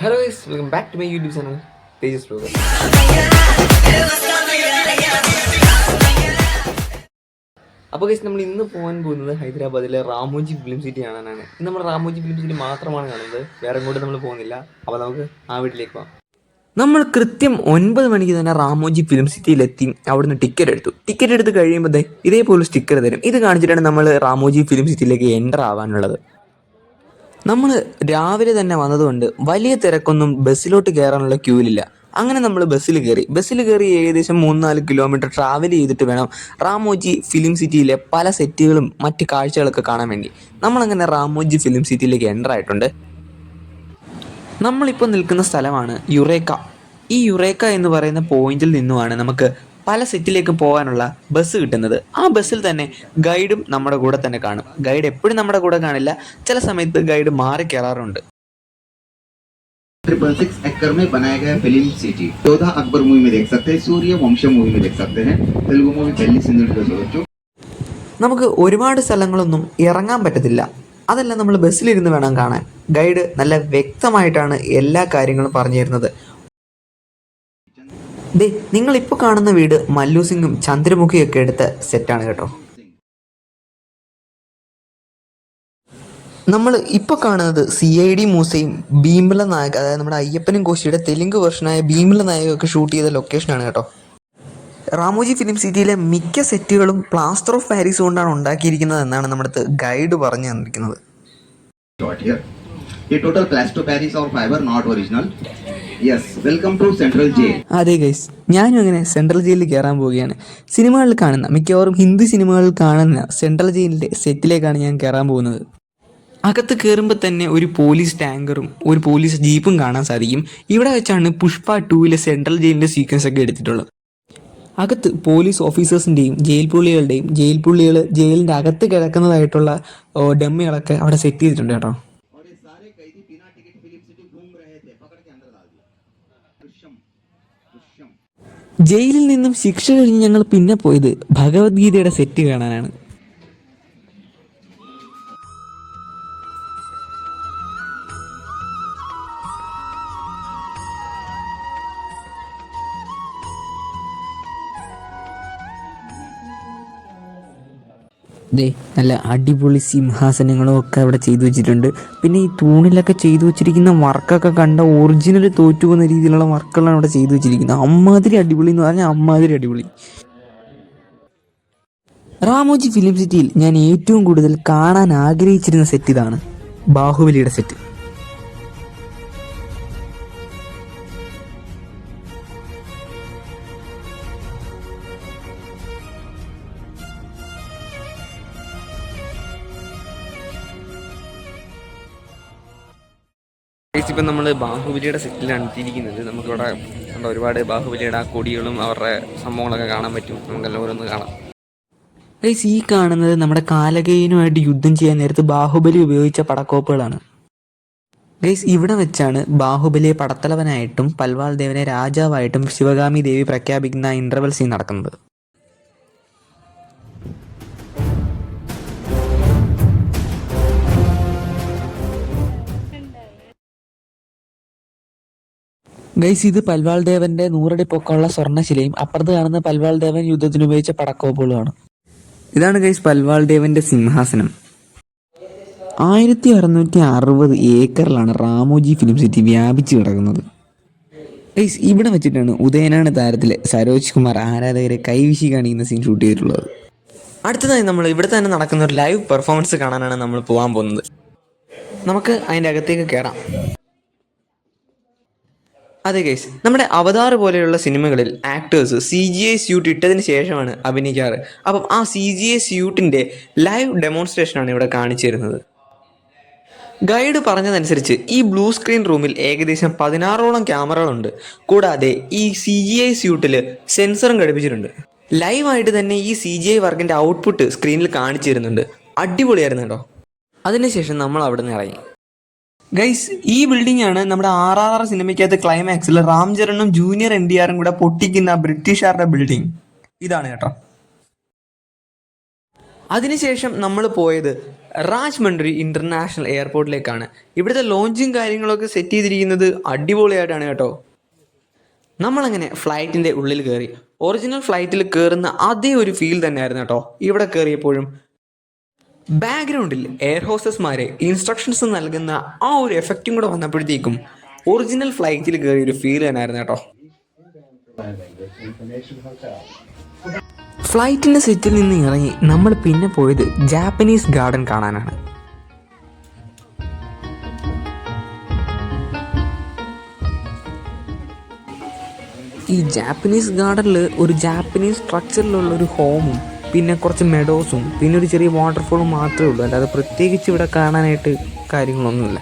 Hello guys, welcome back to my YouTube channel, Tejas Vlogger. അപ്പോൾ guys നമ്മൾ ഇന്ന് പോകാൻ പോകുന്നത് ഹൈദരാബാദിലെ റാമോജി ഫിലിം സിറ്റി കാണാനാണ്. ഇന്ന് നമ്മൾ റാമോജി ഫിലിം സിറ്റി മാത്രമാണ് കാണുന്നത്, വേറെ എങ്ങോട്ടും നമ്മൾ പോകുന്നില്ല. അപ്പോൾ നമുക്ക് ആ വീട്ടിലേക്ക് പോകാം. നമ്മൾ കൃത്യം 9 മണിക്ക് തന്നെ റാമോജി ഫിലിം സിറ്റിയിലെത്തി. അവിടുന്ന് ടിക്കറ്റ് എടുത്ത് കഴിയുമ്പോൾ ഇതേപോലെ സ്റ്റിക്കർ തരും. ഇത് കാണിച്ചിട്ടാണ് നമ്മൾ റാമോജി ഫിലിം സിറ്റിയിലേക്ക് എൻ്റർ ആവാനുള്ളത്. നമ്മൾ രാവിലെ തന്നെ വന്നതുകൊണ്ട് വലിയ തിരക്കൊന്നും ബസ്സിലോട്ട് കയറാനുള്ള ക്യൂവിലില്ല. അങ്ങനെ നമ്മൾ ബസ്സിൽ കയറി ഏകദേശം 3-4 കിലോമീറ്റർ ട്രാവൽ ചെയ്തിട്ട് വേണം റാമോജി ഫിലിം സിറ്റിയിലെ പല സെറ്റുകളും മറ്റ് കാഴ്ചകളൊക്കെ കാണാൻ വേണ്ടി. നമ്മളങ്ങനെ റാമോജി ഫിലിം സിറ്റിയിലേക്ക് എൻ്റർ ആയിട്ടുണ്ട്. നമ്മളിപ്പോൾ നിൽക്കുന്ന സ്ഥലമാണ് യുറേക്ക. ഈ യുറേക്ക എന്ന് പറയുന്ന പോയിന്റിൽ നിന്നുമാണ് നമുക്ക് പല സെറ്റിലേക്ക് പോകാനുള്ള ബസ് കിട്ടുന്നത്. ആ ബസ്സിൽ തന്നെ ഗൈഡും നമ്മുടെ കൂടെ തന്നെ കാണും. ഗൈഡ് എപ്പോഴും നമ്മുടെ കൂടെ കാണില്ല, ചില സമയത്ത് ഗൈഡ് മാറി കയറാറുണ്ട്. 666 एकड़ में बनाया गया फिल्म सिटी 14 अकबर मूवी में देख सकते हैं, सूर्य वंश मूवी में देख सकते हैं, तेलुगु मूवी दिल्ली सिंधु. നമുക്ക് ഒരുപാട് സ്ഥലങ്ങളൊന്നും ഇറങ്ങാൻ പറ്റത്തില്ല, അതെല്ലാം നമ്മൾ ബസ്സിലിരുന്ന് വേണം കാണാൻ. ഗൈഡ് നല്ല വ്യക്തമായിട്ടാണ് എല്ലാ കാര്യങ്ങളും പറഞ്ഞു തരുന്നത്. നിങ്ങളിപ്പോൾ കാണുന്ന വീട് മല്ലു സിംഗും ചന്ദ്രമുഖിയൊക്കെ എടുത്ത സെറ്റാണ് കേട്ടോ. നമ്മൾ ഇപ്പോൾ കാണുന്നത് CID മൂസയും ഭീമല നായക, അതായത് നമ്മുടെ അയ്യപ്പനും കോശിയുടെ തെലുങ്ക് വെർഷനായ ഭീമല നായകയൊക്കെ ഷൂട്ട് ചെയ്ത ലൊക്കേഷനാണ് കേട്ടോ. റാമോജി ഫിലിം സിറ്റിയിലെ മിക്ക സെറ്റുകളും പ്ലാസ്റ്റർ ഓഫ് പാരീസ് കൊണ്ടാണ് ഉണ്ടാക്കിയിരിക്കുന്നത് എന്നാണ് നമ്മുടെ ഗൈഡ് പറഞ്ഞു തന്നിരിക്കുന്നത്. Total plaster of Paris or fiber, not original. Yes, welcome to Central Jail. അതെ ഗൈസ്, ഞാനും അങ്ങനെ സെൻട്രൽ ജയിലിൽ കയറാൻ പോവുകയാണ്. സിനിമകളിൽ കാണുന്ന, മിക്കവാറും ഹിന്ദി സിനിമകളിൽ കാണുന്ന സെൻട്രൽ ജയിലിൻ്റെ സെറ്റിലേക്കാണ് ഞാൻ കയറാൻ പോകുന്നത്. അകത്ത് കയറുമ്പോൾ തന്നെ ഒരു പോലീസ് ടാങ്കറും ഒരു പോലീസ് ജീപ്പും കാണാൻ സാധിക്കും. ഇവിടെ വെച്ചാണ് പുഷ്പ 2 സെൻട്രൽ ജയിലിൻ്റെ സീക്വൻസ് ഒക്കെ എടുത്തിട്ടുള്ളത്. അകത്ത് പോലീസ് ഓഫീസേഴ്സിൻ്റെയും ജയിൽ പുള്ളികൾ ജയിലിൻ്റെ അകത്ത് കിടക്കുന്നതായിട്ടുള്ള ഡമ്മികളൊക്കെ അവിടെ സെറ്റ് ചെയ്തിട്ടുണ്ട് കേട്ടോ. ജയിലിൽ നിന്നും ശിക്ഷ കഴിഞ്ഞ് ഞങ്ങൾ പിന്നെ പോയത് ഭഗവത്ഗീതയുടെ സെറ്റ് കാണാനാണ്. നല്ല അടിപൊളി സിംഹാസനങ്ങളും ഒക്കെ അവിടെ ചെയ്തു വെച്ചിട്ടുണ്ട്. പിന്നെ ഈ തൂണിലൊക്കെ ചെയ്തു വെച്ചിരിക്കുന്ന വർക്കൊക്കെ കണ്ട ഒറിജിനൽ തോറ്റു പോകുന്ന രീതിയിലുള്ള വർക്കുകളാണ് അവിടെ ചെയ്തു വെച്ചിരിക്കുന്നത്. അമ്മാതിരി അടിപൊളി എന്ന് പറഞ്ഞാൽ അമ്മാതിരി അടിപൊളി. റാമോജി ഫിലിം സിറ്റിയിൽ ഞാൻ ഏറ്റവും കൂടുതൽ കാണാൻ ആഗ്രഹിച്ചിരുന്ന സെറ്റ് ഇതാണ്, ബാഹുബലിയുടെ സെറ്റ്. ഇപ്പം നമ്മൾ ബാഹുബലിയുടെ സെറ്റിലാണ് എത്തിയിരിക്കുന്നത്. നമുക്കിവിടെ ഒരുപാട് ബാഹുബലിയുടെ ആ കൊടികളും അവരുടെ സംഭവങ്ങളൊക്കെ കാണാൻ പറ്റും. നമുക്കെല്ലാം ഓരോന്ന് കാണാം. ഗൈസ്, ഈ കാണുന്നത് നമ്മുടെ കാലകേയനുമായിട്ട് യുദ്ധം ചെയ്യാൻ നേരത്ത് ബാഹുബലി ഉപയോഗിച്ച പടക്കോപ്പുകളാണ്. ഗൈസ്, ഇവിടെ വെച്ചാണ് ബാഹുബലിയെ പടത്തലവനായിട്ടും പൽവാൾ ദേവനെ രാജാവായിട്ടും ശിവഗാമി ദേവി പ്രഖ്യാപിക്കുന്ന ഇന്റർവൽ സീൻ നടക്കുന്നത്. ഗൈസ്, ഇത് പൽവാൾ ദേവന്റെ 100 അടി പൊക്കമുള്ള സ്വർണ്ണശിലയും അപ്പുറത്ത് കാണുന്ന പൽവാൾ ദേവൻ യുദ്ധത്തിന് ഉപയോഗിച്ച പടക്കോപ്പുകളുമാണ്. ഇതാണ് ഗൈസ് പൽവാൾ ദേവന്റെ സിംഹാസനം. 1660 ഏക്കറിലാണ് റാമോജി ഫിലിം സിറ്റി വ്യാപിച്ചു കിടക്കുന്നത്. ഗൈസ്, ഇവിടെ വെച്ചിട്ടാണ് ഉദയനാണ് താരത്തിലെ സരോജ് കുമാർ ആരാധകരെ കൈവീശി കാണിക്കുന്ന സീൻ ഷൂട്ട് ചെയ്തിട്ടുള്ളത്. അടുത്തതായി നമ്മൾ ഇവിടെ തന്നെ നടക്കുന്ന ഒരു ലൈവ് പെർഫോമൻസ് കാണാനാണ് നമ്മൾ പോകാൻ പോകുന്നത്. നമുക്ക് അതിൻ്റെ അകത്തേക്ക് കയറാം. അതെ ഗൈസ്, നമ്മുടെ അവതാർ പോലെയുള്ള സിനിമകളിൽ ആക്ടേഴ്സ് CGI സ്യൂട്ട് ഇട്ടതിന് ശേഷമാണ് അഭിനയിക്കാറ്. അപ്പം ആ CGI സ്യൂട്ടിൻ്റെ ലൈവ് ഡെമോൺസ്ട്രേഷനാണ് ഇവിടെ കാണിച്ചു തരുന്നത്. ഗൈഡ് പറഞ്ഞതനുസരിച്ച് ഈ ബ്ലൂ സ്ക്രീൻ റൂമിൽ ഏകദേശം 16ഓളം ക്യാമറകളുണ്ട്. കൂടാതെ ഈ CGI സ്യൂട്ടിൽ സെൻസറും ഘടിപ്പിച്ചിട്ടുണ്ട്. ലൈവായിട്ട് തന്നെ ഈ CGI വർക്കിൻ്റെ ഔട്ട്പുട്ട് സ്ക്രീനിൽ കാണിച്ചു തരുന്നുണ്ട്. അടിപൊളിയായിരുന്നു കേട്ടോ. അതിനുശേഷം നമ്മൾ അവിടെ നിന്ന് ഇറങ്ങി. ഗൈസ്, ഈ ബിൽഡിംഗ് ആണ് നമ്മുടെ RRR സിനിമയ്ക്കകത്ത് ക്ലൈമാക്സിൽ റാം ചരണും ജൂനിയർ NTRും കൂടെ പൊട്ടിക്കുന്ന ബ്രിട്ടീഷുകാരുടെ ബിൽഡിംഗ് ഇതാണ് കേട്ടോ. അതിനുശേഷം നമ്മൾ പോയത് രാജ്മണ്ഡ്രി ഇൻ്റർനാഷണൽ എയർപോർട്ടിലേക്കാണ്. ഇവിടുത്തെ ലോഞ്ചും കാര്യങ്ങളൊക്കെ സെറ്റ് ചെയ്തിരിക്കുന്നത് അടിപൊളിയായിട്ടാണ് കേട്ടോ. നമ്മളങ്ങനെ ഫ്ലൈറ്റിൻ്റെ ഉള്ളിൽ കയറി. ഒറിജിനൽ ഫ്ലൈറ്റിൽ കയറുന്ന അതേ ഒരു ഫീൽ തന്നെയായിരുന്നു കേട്ടോ ഇവിടെ കയറിയപ്പോഴും. ബാക്ക്ഗ്രൗണ്ടിൽ എയർ ഹോസ്റ്റസ്മാരെ ഇൻസ്ട്രക്ഷൻസ് നൽകുന്ന ആ ഒരു എഫക്റ്റും കൂടെ വന്നപ്പോഴത്തേക്കും ഒറിജിനൽ ഫ്ലൈറ്റിൽ കയറിയ ഒരു ഫീൽ തന്നെയായിരുന്നു കേട്ടോ. ഫ്ലൈറ്റിൻ്റെ സെറ്റിൽ നിന്ന് ഇറങ്ങി നമ്മൾ പിന്നെ പോയത് ജാപ്പനീസ് ഗാർഡൻ കാണാനാണ്. ഈ ജാപ്പനീസ് ഗാർഡനിൽ ഒരു ജാപ്പനീസ് സ്ട്രക്ചറിലുള്ള ഒരു ഹോമും പിന്നെ കുറച്ച് മെഡോസും പിന്നെ ഒരു ചെറിയ വാട്ടർഫോളും മാത്രമേ ഉള്ളൂ. അല്ലാതെ പ്രത്യേകിച്ച് ഇവിടെ കാണാനായിട്ട് കാര്യങ്ങളൊന്നുമില്ല.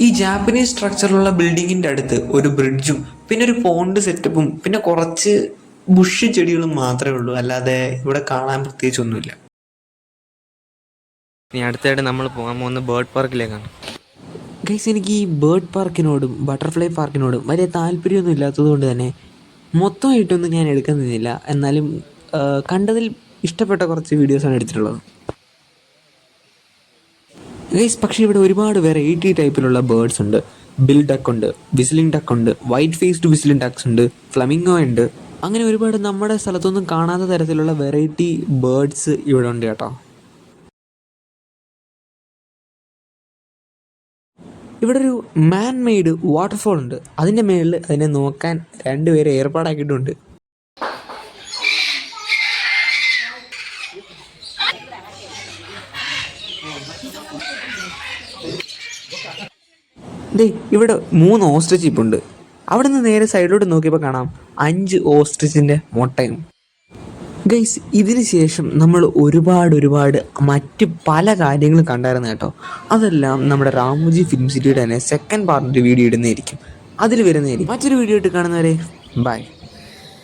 ഈ ജാപ്പനീസ് സ്ട്രക്ചറിലുള്ള ബിൽഡിങ്ങിൻ്റെ അടുത്ത് ഒരു ബ്രിഡ്ജും പിന്നെ ഒരു പോണ്ട് സെറ്റപ്പും പിന്നെ കുറച്ച് ബുഷ് ചെടികളും മാത്രമേ ഉള്ളൂ. അല്ലാതെ ഇവിടെ കാണാൻ പ്രത്യേകിച്ചൊന്നുമില്ല. ഇനി അടുത്തായിട്ട് നമ്മൾ പോകാൻ പോകുന്ന ബേർഡ് പാർക്കിലേക്കാണ്. ഗൈസ്, എനിക്ക് ഈ ബേർഡ് പാർക്കിനോടും ബട്ടർഫ്ലൈ പാർക്കിനോടും വലിയ താല്പര്യമൊന്നും ഇല്ലാത്തത് കൊണ്ട് തന്നെ മൊത്തമായിട്ടൊന്നും ഞാൻ എടുക്കുന്നില്ല. എന്നാലും കണ്ടതിൽ ഇഷ്ടപ്പെട്ട കുറച്ച് വീഡിയോസാണ് എടുത്തിട്ടുള്ളത്. ഗൈസ്, പക്ഷേ ഇവിടെ ഒരുപാട് വെറൈറ്റി ടൈപ്പിലുള്ള ബേർഡ്സ് ഉണ്ട്. ബിൽ ഡക്ക് ഉണ്ട്, വിസിലിംഗ് ഡക്ക് ഉണ്ട്, വൈറ്റ് ഫേസ്ഡ് വിസിലിംഗ് ഡക്സ് ഉണ്ട്, ഫ്ലമിംഗോ ഉണ്ട്. അങ്ങനെ ഒരുപാട് നമ്മുടെ സ്ഥലത്തൊന്നും കാണാത്ത തരത്തിലുള്ള വെറൈറ്റി ബേർഡ്സ് ഇവിടെ ഉണ്ട് കേട്ടോ. ഇവിടെ ഒരു മാൻ മെയ്ഡ് വാട്ടർഫോൾ ഉണ്ട്. അതിൻ്റെ മേളിൽ അതിനെ നോക്കാൻ 2 പേരെ ഏർപ്പാടാക്കിയിട്ടുണ്ട്. ഇവിടെ 3 ഓസ്ട്രിച്ച് ഇപ്പുണ്ട്. അവിടെ നിന്ന് നേരെ സൈഡിലോട്ട് നോക്കിയപ്പോൾ കാണാം 5 ഓസ്ട്രിച്ചിൻ്റെ മുട്ടയും. ഗൈസ്, ഇതിന് ശേഷം നമ്മൾ ഒരുപാട് മറ്റ് പല കാര്യങ്ങളും കണ്ടായിരുന്നു കേട്ടോ. അതെല്ലാം നമ്മുടെ രാമോജി ഫിലിം സിറ്റിയുടെ തന്നെ സെക്കൻഡ് പാർട്ട് വീഡിയോ ഇടുന്നതായിരിക്കും. അതിൽ വരുന്നതായിരിക്കും. മറ്റൊരു വീഡിയോ ഇട്ട് കാണുന്നവരെ ബൈ.